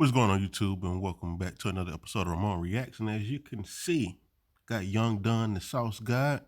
What's going on, YouTube? And welcome back to another episode of Ramon Reacts. And as you can see, got Young Dunn, the Sauce God.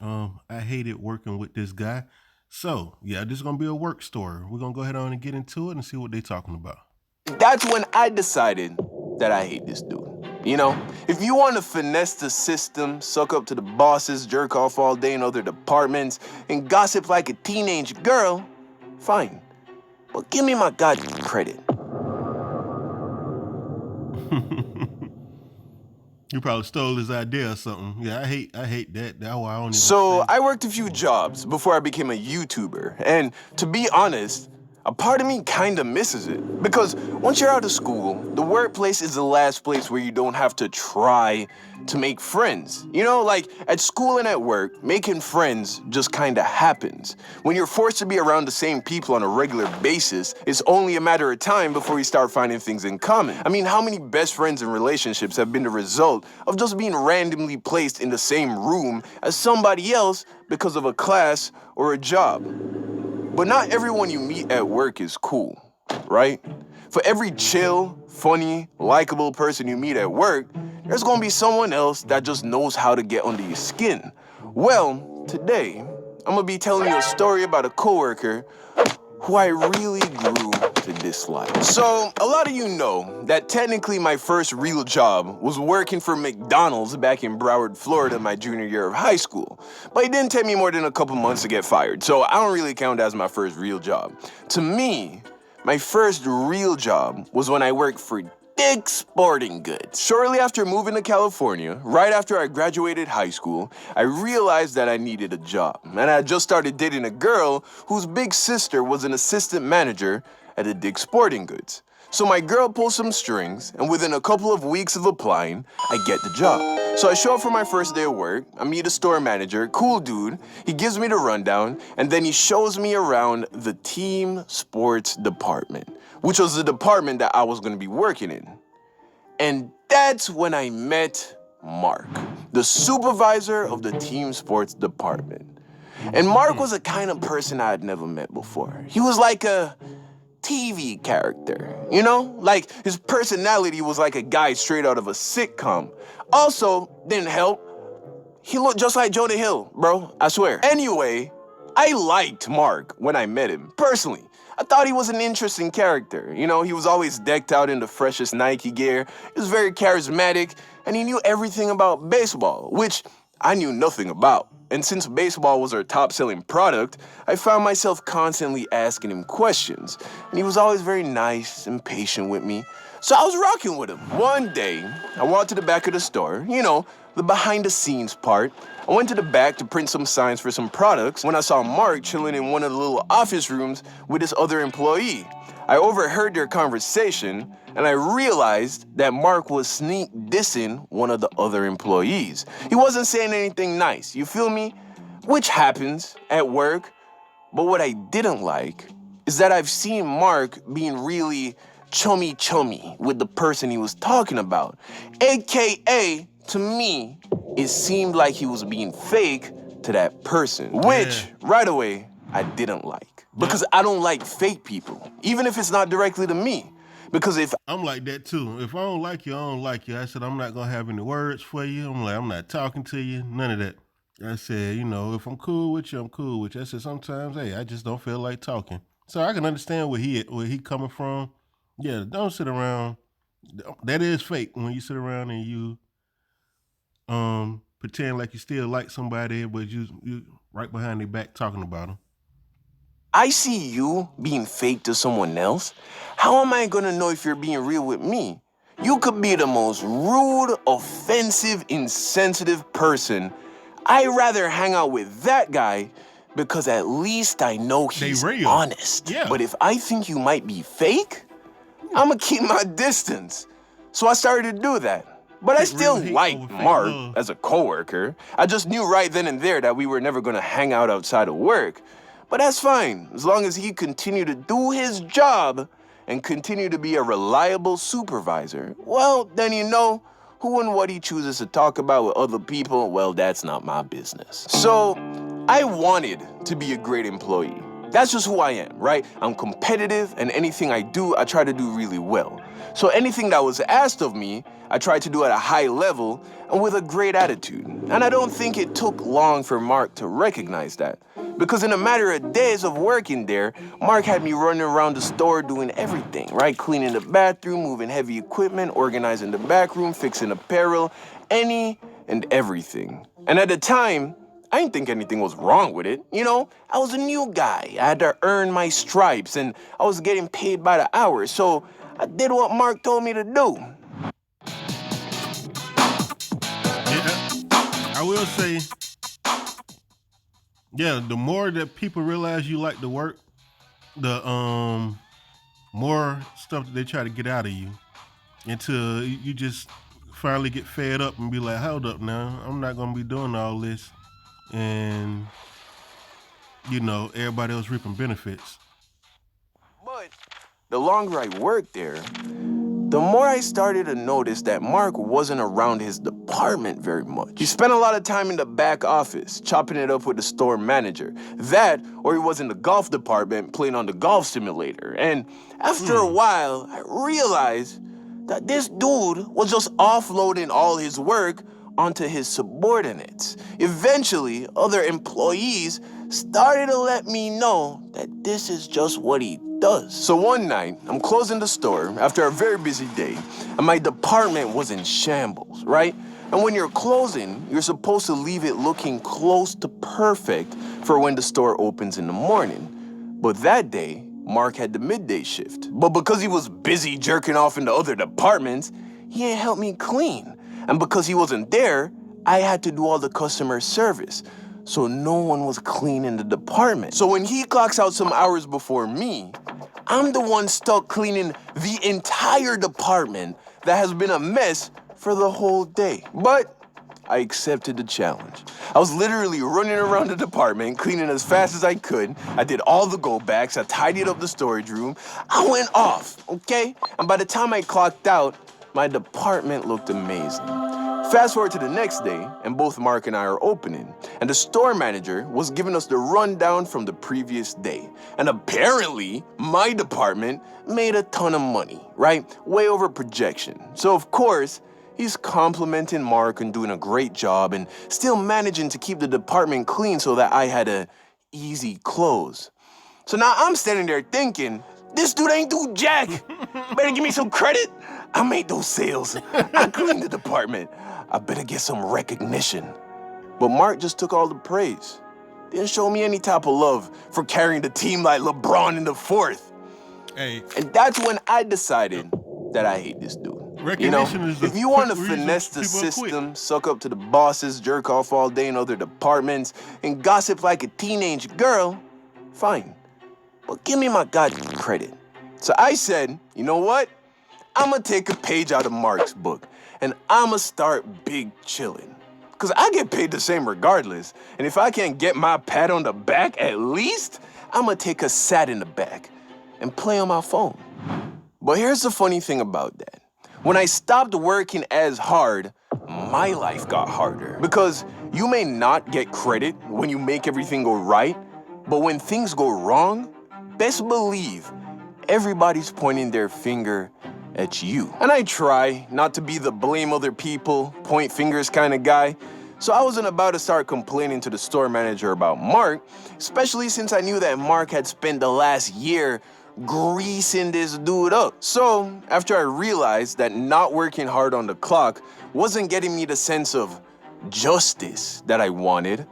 I hated working with this guy. So, yeah, this is going to be a work story. We're going to go ahead on and get into it and see what they're talking about. That's when I decided that I hate this dude. You know, if you want to finesse the system, suck up to the bosses, jerk off all day in other departments, and gossip like a teenage girl, fine. But give me my goddamn credit. You probably stole his idea or something. Yeah, I hate that. That's why I don't even So say. I worked a few jobs before I became a YouTuber, and to be honest, a part of me kinda misses it. Because once you're out of school, the workplace is the last place where you don't have to try to make friends. You know, like at school and at work, making friends just kinda happens. When you're forced to be around the same people on a regular basis, it's only a matter of time before you start finding things in common. I mean, how many best friends and relationships have been the result of just being randomly placed in the same room as somebody else because of a class or a job? But not everyone you meet at work is cool, right? For every chill, funny, likable person you meet at work, there's gonna be someone else that just knows how to get under your skin. Well, today, I'm gonna be telling you a story about a coworker who I really grew to dislike. So, a lot of you know that technically my first real job was working for McDonald's back in Broward, Florida, my junior year of high school. But it didn't take me more than a couple months to get fired, so I don't really count as my first real job. To me, my first real job was when I worked for Dick's Sporting Goods. Shortly after moving to California, right after I graduated high school, I realized that I needed a job. And I had just started dating a girl whose big sister was an assistant manager at a Dick's Sporting Goods. So my girl pulls some strings, and within a couple of weeks of applying, I get the job. So I show up for my first day of work, I meet a store manager, cool dude, he gives me the rundown, and then he shows me around the team sports department, which was the department that I was gonna be working in. And that's when I met Mark, the supervisor of the team sports department. And Mark was a kind of person I had never met before. He was like a TV character, you know? Like, his personality was like a guy straight out of a sitcom. Also, didn't help, he looked just like Jonah Hill, bro, I swear. Anyway, I liked Mark when I met him, personally. I thought he was an interesting character. You know, he was always decked out in the freshest Nike gear, he was very charismatic, and he knew everything about baseball, which I knew nothing about. And since baseball was our top-selling product, I found myself constantly asking him questions. And he was always very nice and patient with me. So I was rocking with him. One day, I walked to the back of the store, you know, the behind-the-scenes part. I went to the back to print some signs for some products when I saw Mark chilling in one of the little office rooms with this other employee. I overheard their conversation, and I realized that Mark was sneak dissing one of the other employees. He wasn't saying anything nice, you feel me? Which happens at work. But what I didn't like is that I've seen Mark being really chummy with the person he was talking about. AKA, to me, it seemed like he was being fake to that person, which, right away, I didn't like. Because I don't like fake people, even if it's not directly to me. Because if I'm like that too. If I don't like you, I don't like you. I said, I'm not going to have any words for you. I'm not talking to you. None of that. I said, you know, if I'm cool with you, I'm cool with you. I said, sometimes, hey, I just don't feel like talking. So I can understand where he coming from. Yeah, don't sit around. That is fake when you sit around and you pretend like you still like somebody, but you right behind their back talking about them. I see you being fake to someone else, how am I gonna know if you're being real with me? You could be the most rude, offensive, insensitive person. I'd rather hang out with that guy because at least I know he's real. honest. Yeah. But if I think you might be fake, I'ma keep my distance. So I started to do that. But I still liked Mark as a coworker. I just knew right then and there that we were never gonna hang out outside of work. But that's fine, as long as he continued to do his job and continue to be a reliable supervisor. Well, then you know, who and what he chooses to talk about with other people, well, that's not my business. So, I wanted to be a great employee. That's just who I am, right? I'm competitive, and anything I do, I try to do really well. So anything that was asked of me, I tried to do at a high level and with a great attitude. And I don't think it took long for Mark to recognize that. Because in a matter of days of working there, Mark had me running around the store doing everything, right? Cleaning the bathroom, moving heavy equipment, organizing the back room, fixing apparel, any and everything. And at the time, I didn't think anything was wrong with it. You know, I was a new guy. I had to earn my stripes, and I was getting paid by the hour. So I did what Mark told me to do. Yeah, I will say, yeah, the more that people realize you like to work, the more stuff that they try to get out of you until you just finally get fed up and be like, hold up now, I'm not gonna be doing all this, and everybody else reaping benefits. But the longer I worked there, the more I started to notice that Mark wasn't around his department very much. He spent a lot of time in the back office, chopping it up with the store manager. That, or he was in the golf department playing on the golf simulator. And after a while, I realized that this dude was just offloading all his work onto his subordinates. Eventually, other employees started to let me know that this is just what he does. So one night, I'm closing the store after a very busy day, and my department was in shambles, right? And when you're closing, you're supposed to leave it looking close to perfect for when the store opens in the morning. But that day, Mark had the midday shift. But because he was busy jerking off in the other departments, he ain't helped me clean. And because he wasn't there, I had to do all the customer service. So no one was cleaning the department. So when he clocks out some hours before me, I'm the one stuck cleaning the entire department that has been a mess for the whole day. But I accepted the challenge. I was literally running around the department, cleaning as fast as I could. I did all the go backs, I tidied up the storage room. I went off, okay? And by the time I clocked out, my department looked amazing. Fast forward to the next day, and both Mark and I are opening, and the store manager was giving us the rundown from the previous day. And apparently, my department made a ton of money, right? Way over projection. So of course, he's complimenting Mark and doing a great job and still managing to keep the department clean so that I had a easy close. So now I'm standing there thinking, this dude ain't do jack. Better give me some credit. I made those sales. I cleaned the department. I better get some recognition. But Mark just took all the praise. Didn't show me any type of love for carrying the team like LeBron in the fourth. Hey, And that's when I decided that I hate this dude. recognition is the If you want to quick reason finesse the people quit. system, suck up to the bosses, jerk off all day in other departments, and gossip like a teenage girl, fine. But give me my goddamn credit. So I said, you know what? I'm gonna take a page out of Mark's book, and I'm gonna start big chilling. Cause I get paid the same regardless, and if I can't get my pat on the back at least, I'm gonna take a sat in the back and play on my phone. But here's the funny thing about that. When I stopped working as hard, my life got harder. Because you may not get credit when you make everything go right, but when things go wrong, best believe everybody's pointing their finger at you. And I try not to be the blame other people, point fingers kind of guy. So I wasn't about to start complaining to the store manager about Mark, especially since I knew that Mark had spent the last year greasing this dude up. So after I realized that not working hard on the clock wasn't getting me the sense of justice that I wanted,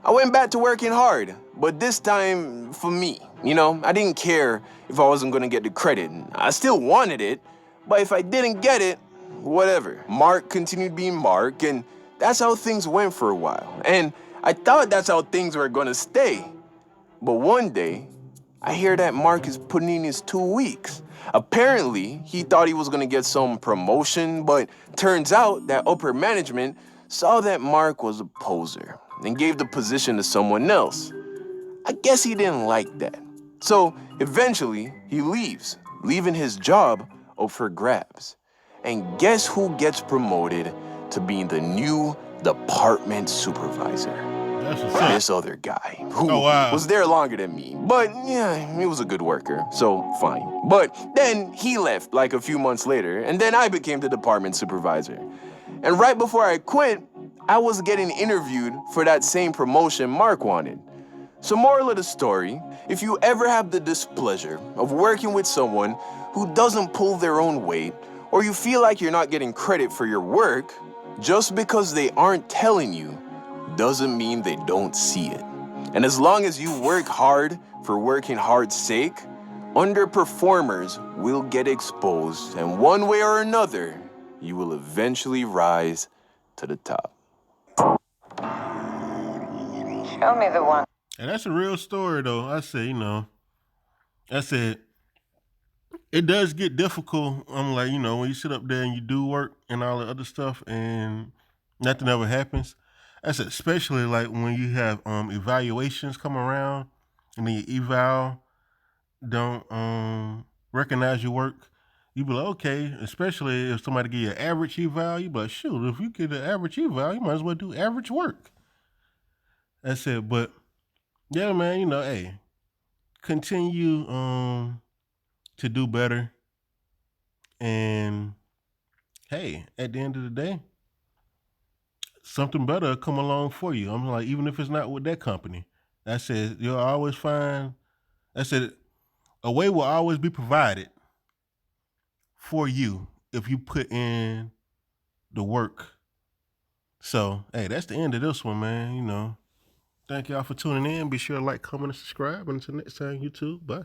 I went back to working hard, but this time for me. I didn't care if I wasn't gonna get the credit. I still wanted it, but if I didn't get it, whatever. Mark continued being Mark, and that's how things went for a while. And I thought that's how things were gonna stay. But one day, I hear that Mark is putting in his 2 weeks. Apparently, he thought he was gonna get some promotion, but turns out that upper management saw that Mark was a poser and gave the position to someone else. I guess he didn't like that. So eventually, he leaves, leaving his job up for grabs. And guess who gets promoted to being the new department supervisor? That's what's up. This other guy who Oh, wow. was there longer than me, but yeah, he was a good worker, so fine. But then he left like a few months later, and then I became the department supervisor. And right before I quit, I was getting interviewed for that same promotion Mark wanted. So, moral of the story, if you ever have the displeasure of working with someone who doesn't pull their own weight, or you feel like you're not getting credit for your work, just because they aren't telling you doesn't mean they don't see it. And as long as you work hard for working hard's sake, underperformers will get exposed, and one way or another, you will eventually rise to the top. Show me the one. And that's a real story, though. I said, it does get difficult. I'm like, when you sit up there and you do work and all the other stuff and nothing ever happens. I said, especially like when you have evaluations come around and then your eval don't recognize your work. You be like, okay, especially if somebody give you an average eval, you be like, shoot, if you get an average eval, you might as well do average work. I said, but yeah, man, hey, continue to do better. And hey, at the end of the day, something better will come along for you. I'm like, even if it's not with that company, I said, you'll always find, I said, a way will always be provided for you if you put in the work. So, hey, that's the end of this one, man. Thank y'all for tuning in. Be sure to like, comment, and subscribe. And until next time, YouTube. Bye.